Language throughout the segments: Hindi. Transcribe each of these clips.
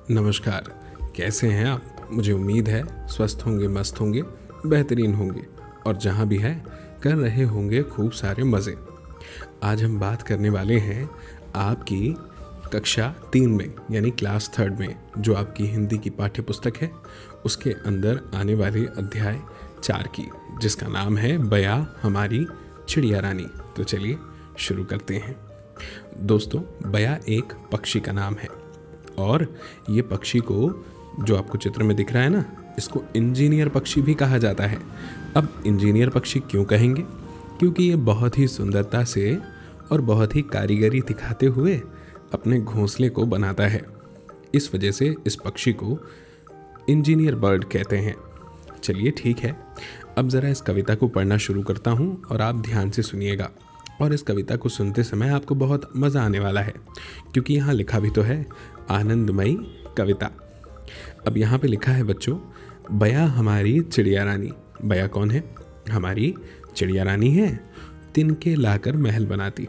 नमस्कार। कैसे हैं आप? मुझे उम्मीद है स्वस्थ होंगे, मस्त होंगे, बेहतरीन होंगे और जहाँ भी है कर रहे होंगे खूब सारे मज़े। आज हम बात करने वाले हैं आपकी कक्षा 3 में यानी क्लास 3 में जो आपकी हिंदी की पाठ्य पुस्तक है उसके अंदर आने वाले अध्याय 4 की, जिसका नाम है बया हमारी चिड़िया रानी। तो चलिए शुरू करते हैं। दोस्तों, बया एक पक्षी का नाम है और ये पक्षी को, जो आपको चित्र में दिख रहा है ना, इसको इंजीनियर पक्षी भी कहा जाता है। अब इंजीनियर पक्षी क्यों कहेंगे? क्योंकि ये बहुत ही सुंदरता से और बहुत ही कारीगरी दिखाते हुए अपने घोंसले को बनाता है। इस वजह से इस पक्षी को इंजीनियर बर्ड कहते हैं। चलिए ठीक है, अब ज़रा इस कविता को पढ़ना शुरू करता हूँ और आप ध्यान से सुनिएगा। और इस कविता को सुनते समय आपको बहुत मज़ा आने वाला है, क्योंकि यहाँ लिखा भी तो है आनंदमयी कविता। अब यहाँ पे लिखा है बच्चों, बया हमारी चिड़िया रानी। बया कौन है? हमारी चिड़िया रानी है। तिनके लाकर महल बनाती।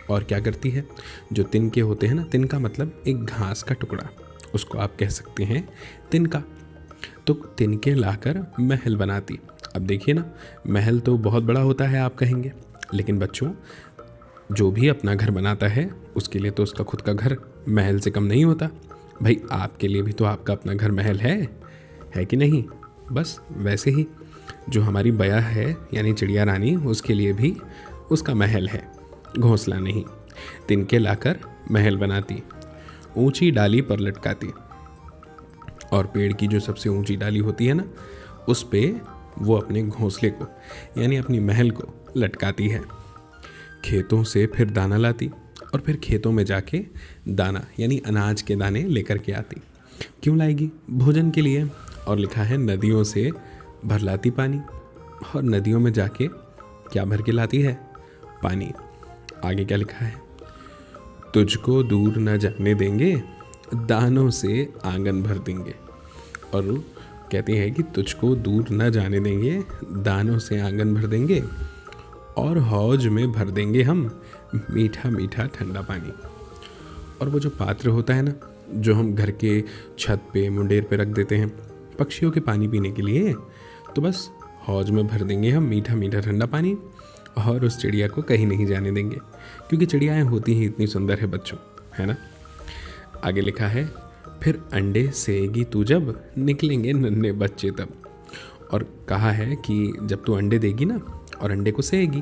और क्या करती है? जो तिनके होते हैं ना, तिनका मतलब एक घास का टुकड़ा, उसको आप कह सकते हैं तिनका। तो तिनके लाकर महल बनाती। अब देखिए ना, महल तो बहुत बड़ा होता है आप कहेंगे, लेकिन बच्चों जो भी अपना घर बनाता है उसके लिए तो उसका खुद का घर महल से कम नहीं होता। भाई, आपके लिए भी तो आपका अपना घर महल है कि नहीं? बस वैसे ही जो हमारी बया है यानी चिड़िया रानी, उसके लिए भी उसका महल है, घोंसला नहीं। तिनके लाकर महल बनाती, ऊंची डाली पर लटकाती। और पेड़ की जो सबसे ऊंची डाली होती है ना, उस पे वो अपने घोंसले को यानी अपनी महल को लटकाती है। खेतों से फिर दाना लाती और फिर खेतों में जाके दाना यानी अनाज के दाने लेकर के आती। क्यों लाएगी? भोजन के लिए। और लिखा है नदियों से भर लाती पानी। और नदियों में जाके क्या भर के लाती है? पानी। आगे क्या लिखा है? तुझको दूर न जाने देंगे, दानों से आंगन भर देंगे। और कहती है कि तुझको दूर न जाने देंगे, दानों से आंगन भर देंगे और हौज में भर देंगे हम मीठा मीठा ठंडा पानी। और वो जो पात्र होता है ना, जो हम घर के छत पे मुंडेर पे रख देते हैं पक्षियों के पानी पीने के लिए, तो बस हौज में भर देंगे हम मीठा मीठा ठंडा पानी और उस चिड़िया को कहीं नहीं जाने देंगे, क्योंकि चिड़ियाएँ होती ही इतनी सुंदर है बच्चों, है ना। आगे लिखा है, फिर अंडे सेएगी तू जब, निकलेंगे नन्हे बच्चे तब। और कहा है कि जब तू अंडे देगी ना और अंडे को सेएगी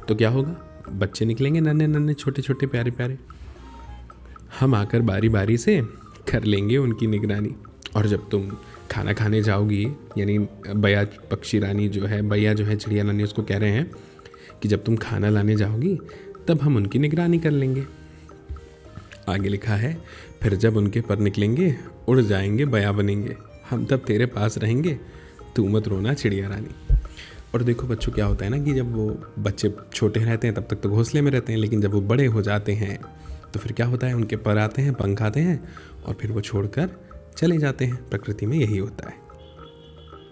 तो क्या होगा? बच्चे निकलेंगे नन्हे नन्हे छोटे छोटे प्यारे प्यारे। हम आकर बारी बारी से कर लेंगे उनकी निगरानी। और जब तुम खाना खाने जाओगी, यानी बया पक्षी रानी जो है, बया जो है चिड़िया रानी, उसको कह रहे हैं कि जब तुम खाना लाने जाओगी तब हम उनकी निगरानी कर लेंगे। आगे लिखा है, फिर जब उनके पर निकलेंगे उड़ जाएंगे बया बनेंगे, हम तब तेरे पास रहेंगे, तू मत रोना चिड़िया रानी। और देखो बच्चों, क्या होता है ना कि जब वो बच्चे छोटे रहते हैं तब तक तो घोंसले में रहते हैं, लेकिन जब वो बड़े हो जाते हैं तो फिर क्या होता है, उनके पर आते हैं, पंख आते हैं और फिर वो छोड़कर चले जाते हैं। प्रकृति में यही होता है।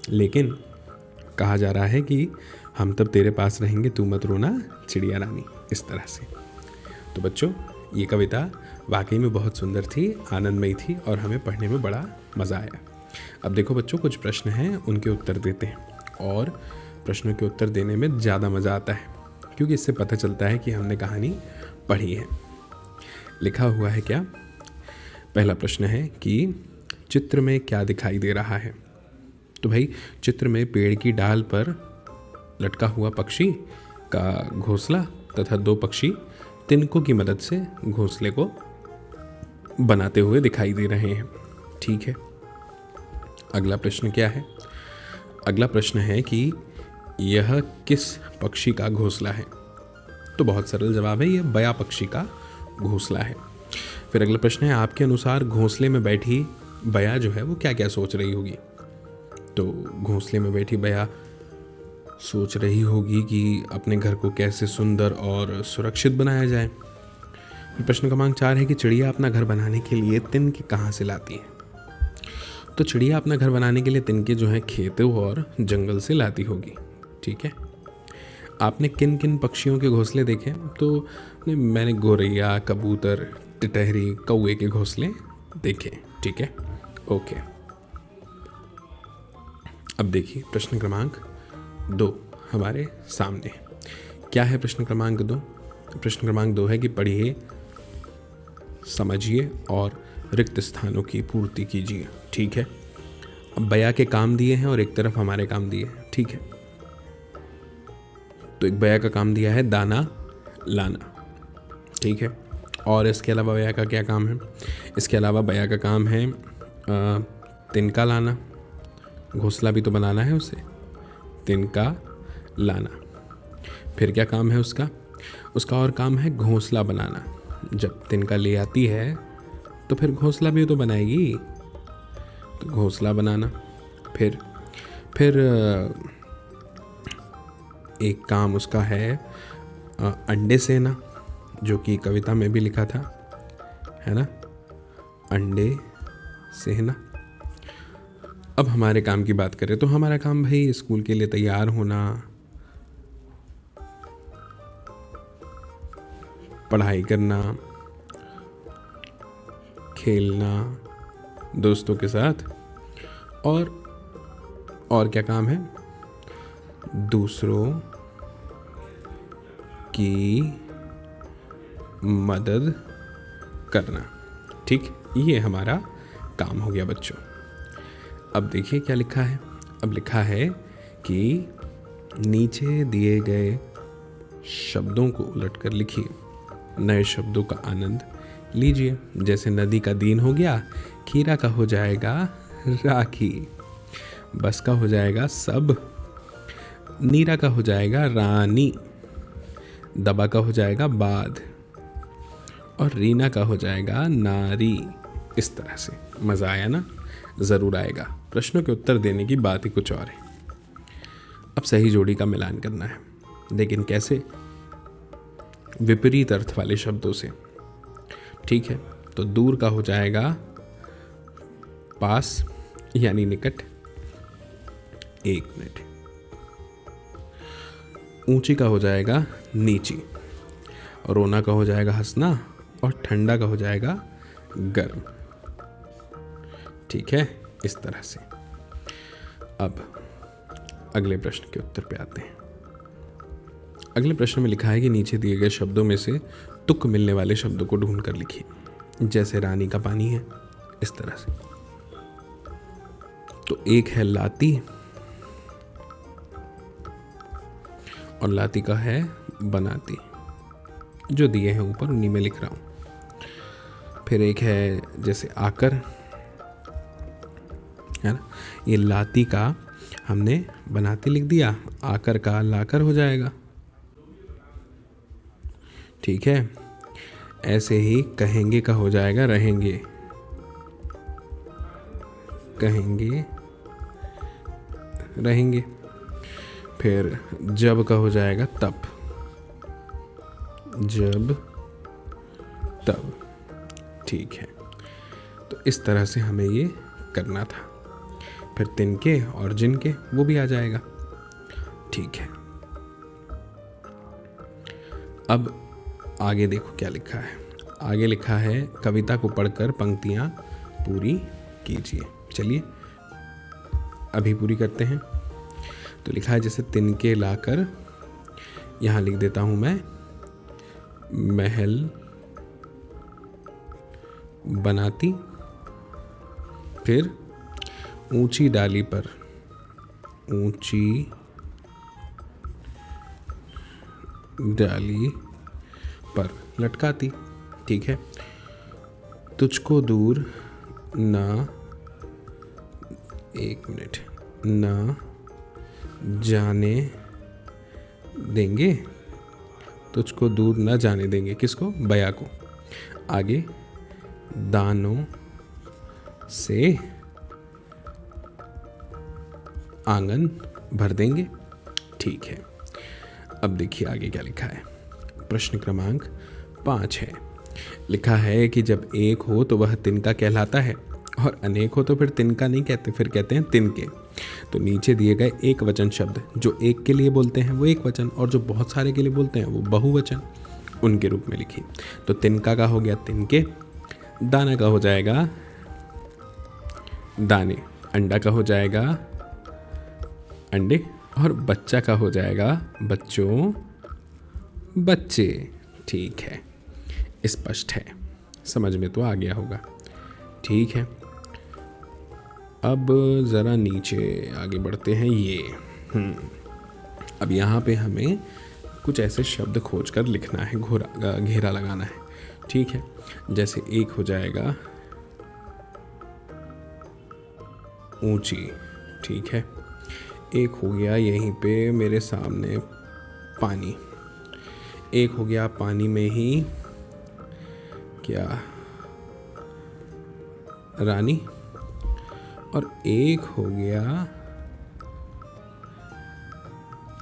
लेकिन कहा जा रहा है कि हम तब तेरे पास रहेंगे, तू मत रोना चिड़िया रानी, इस तरह से। तो बच्चों, ये कविता वाकई में बहुत सुंदर थी, आनंदमयी थी और हमें पढ़ने में बड़ा मज़ा आया। अब देखो बच्चों, कुछ प्रश्न हैं, उनके उत्तर देते हैं। और प्रश्नों के उत्तर देने में ज़्यादा मज़ा आता है, क्योंकि इससे पता चलता है कि हमने कहानी पढ़ी है। लिखा हुआ है क्या? पहला प्रश्न है कि चित्र में क्या दिखाई दे रहा है? तो भाई, चित्र में पेड़ की डाल पर लटका हुआ पक्षी का घोंसला तथा दो पक्षी तिनकों की मदद से घोंसले को बनाते हुए दिखाई दे रहे हैं। ठीक है, अगला प्रश्न क्या है? अगला प्रश्न है कि यह किस पक्षी का घोंसला है? तो बहुत सरल जवाब है, यह बया पक्षी का घोंसला है। फिर अगला प्रश्न है, आपके अनुसार घोंसले में बैठी बया जो है वो क्या क्या सोच रही होगी? तो घोंसले में बैठी बया सोच रही होगी कि अपने घर को कैसे सुंदर और सुरक्षित बनाया जाए। फिर प्रश्न क्रमांक 4 है कि चिड़िया अपना घर बनाने के लिए तिनके कहाँ से लाती है? तो चिड़िया अपना घर बनाने के लिए तिनके जो है खेतों और जंगल से लाती होगी। ठीक है, आपने किन किन पक्षियों के घोंसले देखे? तो मैंने गौरैया, कबूतर, टिटहरी, कौवे के घोंसले देखे। ठीक है, ओके, अब देखिए प्रश्न क्रमांक 2 हमारे सामने। क्या है प्रश्न क्रमांक 2? प्रश्न क्रमांक 2 है कि पढ़िए, समझिए और रिक्त स्थानों की पूर्ति कीजिए। ठीक है, अब बया के काम दिए हैं और एक तरफ हमारे काम दिए हैं। ठीक है, तो एक बया का काम दिया है दाना लाना। ठीक है, और इसके अलावा बया का क्या काम है? इसके अलावा बया का काम है तिनका लाना, घोंसला भी तो बनाना है उसे, तिनका लाना। फिर क्या काम है उसका? उसका और काम है घोंसला बनाना। जब तिनका ले आती है तो फिर घोंसला भी तो बनाएगी, तो घोंसला बनाना। फिर एक काम उसका है अंडे सेना, जो कि कविता में भी लिखा था, है ना, अंडे सेना। अब हमारे काम की बात करें तो हमारा काम भाई स्कूल के लिए तैयार होना, पढ़ाई करना, खेलना दोस्तों के साथ, और क्या काम है? दूसरों की मदद करना। ठीक, ये हमारा काम हो गया बच्चों। अब देखिए क्या लिखा है। अब लिखा है कि नीचे दिए गए शब्दों को उलटकर लिखिए, नए शब्दों का आनंद लीजिए। जैसे नदी का दीन हो गया, खीरा का हो जाएगा राखी, बस का हो जाएगा सब, नीरा का हो जाएगा रानी, दबा का हो जाएगा बाद, और रीना का हो जाएगा नारी। इस तरह से मज़ा आया ना? ज़रूर आएगा। प्रश्नों के उत्तर देने की बात ही कुछ और है। अब सही जोड़ी का मिलान करना है, लेकिन कैसे? विपरीत अर्थ वाले शब्दों से। ठीक है, तो दूर का हो जाएगा पास यानी निकट, 1 मिनट। ऊंची का हो जाएगा नीची, रोना का हो जाएगा हंसना, और ठंडा का हो जाएगा गर्म। ठीक है, इस तरह से। अब अगले प्रश्न के उत्तर पे आते हैं। अगले प्रश्न में लिखा है कि नीचे दिए गए शब्दों में से तुक मिलने वाले शब्दों को ढूंढ कर लिखिए। जैसे रानी का पानी है, इस तरह से। तो एक है लाती, और लाती का है बनाती, जो दिए हैं ऊपर उन्हीं में लिख रहा हूं। फिर एक है जैसे आकर, है ना, ये लाती का हमने बनाती लिख दिया, आकर का लाकर हो जाएगा। ठीक है, ऐसे ही कहेंगे का हो जाएगा रहेंगे, कहेंगे रहेंगे। फिर जब का हो जाएगा तब, जब तब। ठीक है, तो इस तरह से हमें ये करना था। फिर तिनके और जिनके वो भी आ जाएगा। ठीक है, अब आगे देखो क्या लिखा है। आगे लिखा है कविता को पढ़कर पंक्तियां पूरी कीजिए। चलिए अभी पूरी करते हैं। तो लिखा है जैसे तिनके लाकर, यहाँ लिख देता हूं मैं, महल बनाती। फिर ऊंची डाली पर, ऊंची डाली पर लटकाती। ठीक है, तुझको दूर ना, 1 मिनट, ना जाने देंगे, तुझको दूर ना जाने देंगे। किसको? बया को। आगे दानों से आंगन भर देंगे। ठीक है, अब देखिए आगे क्या लिखा है। प्रश्न क्रमांक 5 है। लिखा है कि जब एक हो तो वह तिनका कहलाता है, और अनेक हो तो फिर तिनका नहीं कहते, फिर कहते हैं तिनके। तो नीचे दिए गए एक वचन शब्द जो एक के लिए बोलते हैं वो एक वचन, और जो बहुत सारे के लिए बोलते हैं वो बहुवचन, उनके रूप में लिखिए। तो तिनका का हो गया तिनके, दाना का हो जाएगा दाने। अंडा का हो जाएगा अंडे, और बच्चा का हो जाएगा बच्चों, बच्चे। ठीक है, स्पष्ट है, समझ में तो आ गया होगा। ठीक है, अब ज़रा नीचे आगे बढ़ते हैं। ये अब यहाँ पे हमें कुछ ऐसे शब्द खोज कर लिखना है, घेरा लगाना है। ठीक है, जैसे एक हो जाएगा ऊंची। ठीक है, एक हो गया यहीं पे मेरे सामने पानी। एक हो गया पानी में ही क्या, रानी। और एक हो गया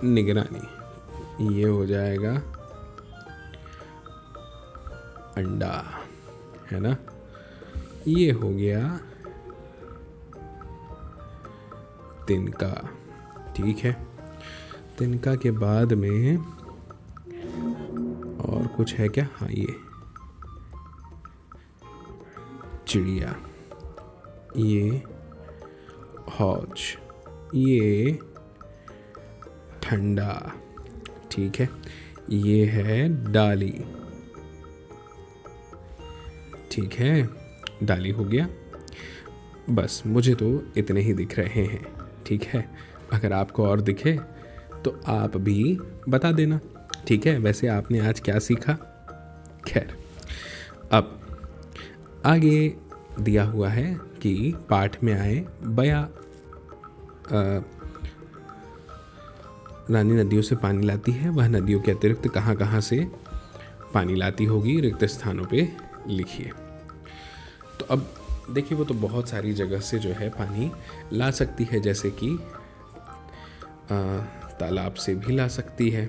निगरानी। ये हो जाएगा अंडा, है ना। ये हो गया तिनका। ठीक है, तिनका के बाद में और कुछ है क्या? हाँ, ये चिड़िया, ये हौज, ये ठंडा। ठीक है, ये है डाली। ठीक है, डाली हो गया। बस मुझे तो इतने ही दिख रहे हैं। ठीक है, अगर आपको और दिखे तो आप भी बता देना। ठीक है, वैसे आपने आज क्या सीखा? खैर, अब आगे दिया हुआ है कि पाठ में आए बया रानी नदियों से पानी लाती है, वह नदियों के अतिरिक्त कहाँ कहाँ से पानी लाती होगी, रिक्त स्थानों पे लिखिए। तो अब देखिए, वो तो बहुत सारी जगह से जो है पानी ला सकती है, जैसे कि तालाब से भी ला सकती है।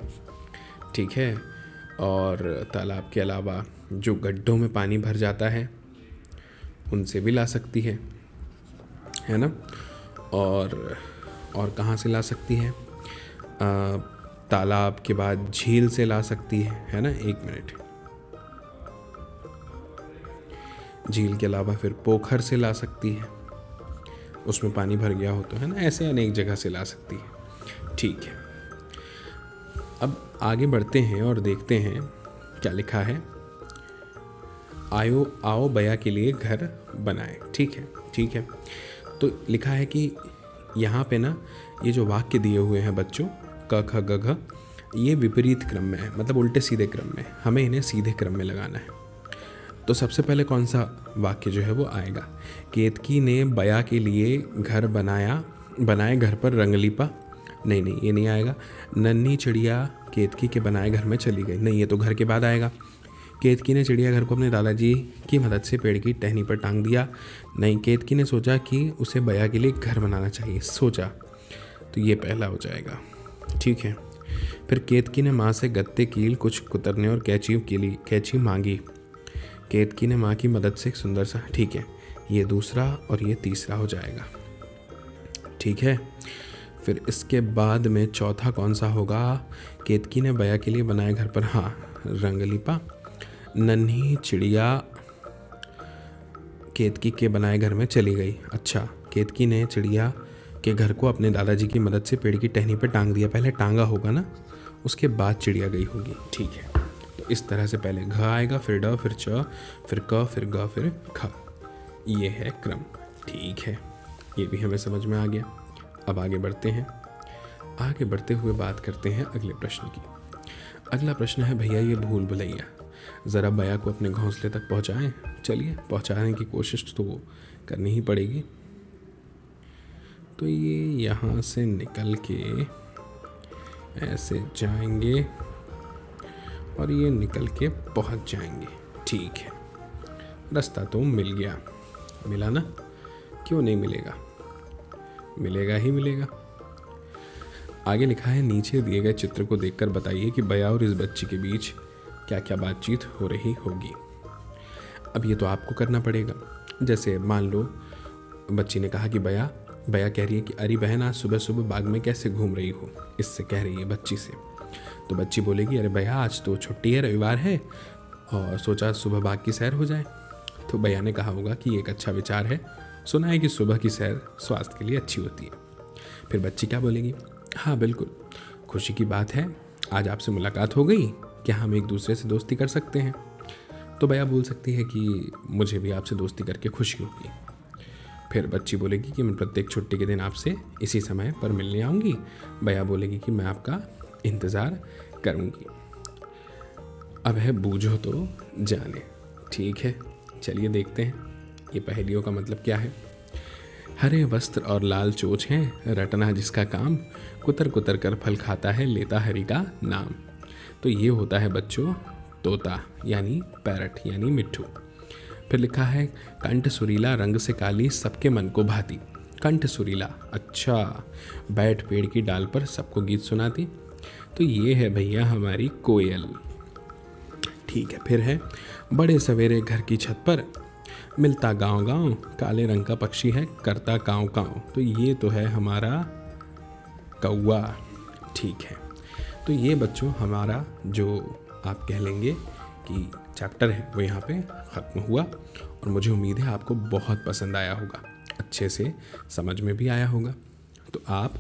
ठीक है, और तालाब के अलावा जो गड्ढों में पानी भर जाता है उनसे भी ला सकती है ना। और कहाँ से ला सकती है? तालाब के बाद झील से ला सकती है ना। एक मिनट, झील के अलावा फिर पोखर से ला सकती है, उसमें पानी भर गया हो तो, है ना। ऐसे अनेक जगह से ला सकती है। ठीक है, अब आगे बढ़ते हैं और देखते हैं क्या लिखा है। आओ बया के लिए घर बनाए। ठीक है, ठीक है, तो लिखा है कि यहाँ पे ना ये जो वाक्य दिए हुए हैं बच्चों, क ख ग घ, ये विपरीत क्रम में है, मतलब उल्टे सीधे क्रम में। हमें इन्हें सीधे क्रम में लगाना है। तो सबसे पहले कौन सा वाक्य जो है वो आएगा? केतकी ने बया के लिए घर बनाए घर पर रंग लीपा। नहीं, ये नहीं आएगा। नन्ही चिड़िया केतकी के बनाए घर में चली गई। नहीं, ये तो घर के बाद आएगा। केतकी ने चिड़ियाघर को अपने दादाजी की मदद से पेड़ की टहनी पर टांग दिया। नहीं, केतकी ने सोचा कि उसे बया के लिए घर बनाना चाहिए। सोचा, तो ये पहला हो जाएगा। ठीक है, फिर केतकी ने माँ से गत्ते कील कुछ कुतरने और कैंची मांगी। केतकी ने माँ की मदद से एक सुंदर सा, ठीक है, ये दूसरा और ये तीसरा हो जाएगा। ठीक है, फिर इसके बाद में चौथा कौन सा होगा? केतकी ने बया के लिए बनाए घर पर, हाँ, रंग लीपा। नन्ही चिड़िया केतकी के बनाए घर में चली गई। अच्छा, केतकी ने चिड़िया के घर को अपने दादाजी की मदद से पेड़ की टहनी पर टांग दिया। पहले टांगा होगा ना, उसके बाद चिड़िया गई होगी। ठीक है, तो इस तरह से पहले घ आएगा, फिर ड, फिर च, फिर क, फिर ग, फिर ख। ये है क्रम। ठीक है, ये भी हमें समझ में आ गया। अब आगे बढ़ते हैं। आगे बढ़ते हुए बात करते हैं अगले प्रश्न की। अगला प्रश्न है, भैया ये भूल भुलैया ज़रा बया को अपने घोंसले तक पहुंचाएं। चलिए, पहुंचाने की कोशिश तो करनी ही पड़ेगी। तो ये यहाँ से निकल के ऐसे जाएंगे और ये निकल के पहुंच जाएंगे। ठीक है, रास्ता तो मिल गया। मिला ना? क्यों नहीं मिलेगा? मिलेगा ही मिलेगा। आगे लिखा है, नीचे दिए गए चित्र को देखकर बताइए कि बया और इस बच्ची के बीच क्या क्या बातचीत हो रही होगी। अब ये तो आपको करना पड़ेगा। जैसे मान लो बच्ची ने कहा कि बया कह रही है कि अरे बहन, आज सुबह सुबह बाग में कैसे घूम रही हो? इससे कह रही है बच्ची से। तो बच्ची बोलेगी, अरे भैया आज तो छुट्टी है, रविवार है, और सोचा सुबह बाग की सैर हो जाए। तो भैया ने कहा होगा कि एक अच्छा विचार है, सुना है कि सुबह की सैर स्वास्थ्य के लिए अच्छी होती है। फिर बच्ची क्या बोलेगी? हाँ बिल्कुल, खुशी की बात है, आज आपसे मुलाकात हो गई, क्या हम एक दूसरे से दोस्ती कर सकते हैं? तो भैया बोल सकती है कि मुझे भी आपसे दोस्ती करके खुशी होगी। फिर बच्ची बोलेगी कि मैं प्रत्येक छुट्टी के दिन आपसे इसी समय पर मिलने आऊँगी। भैया बोलेगी कि मैं आपका इंतज़ार करूँगी। अब है बूझो तो जाने। ठीक है, चलिए देखते हैं ये पहेलियों का मतलब क्या है। हरे वस्त्र और लाल चोच हैं, रटना जिसका काम, कुतर कुतर कर फल खाता है, लेता हरि का नाम। तो ये होता है बच्चों तोता यानी पैरट यानी मिट्ठू। फिर लिखा है कंठ सुरीला रंग से काली, सबके मन को भाती। कंठ सुरीला, अच्छा, बैठ पेड़ की डाल पर सबको गीत सुनाती। तो ये है भैया हमारी कोयल। ठीक है, फिर है बड़े सवेरे घर की छत पर, मिलता गांव गांव, काले रंग का पक्षी है, करता काँव काँव। तो ये तो है हमारा कौवा। ठीक है, तो ये बच्चों हमारा जो आप कह लेंगे कि चैप्टर है वो यहाँ पे ख़त्म हुआ। और मुझे उम्मीद है आपको बहुत पसंद आया होगा, अच्छे से समझ में भी आया होगा। तो आप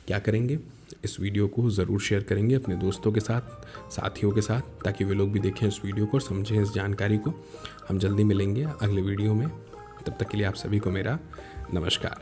क्या करेंगे, इस वीडियो को ज़रूर शेयर करेंगे अपने दोस्तों के साथ, साथियों के साथ, ताकि वे लोग भी देखें इस वीडियो को और समझें इस जानकारी को। हम जल्दी मिलेंगे अगले वीडियो में, तब तक के लिए आप सभी को मेरा नमस्कार।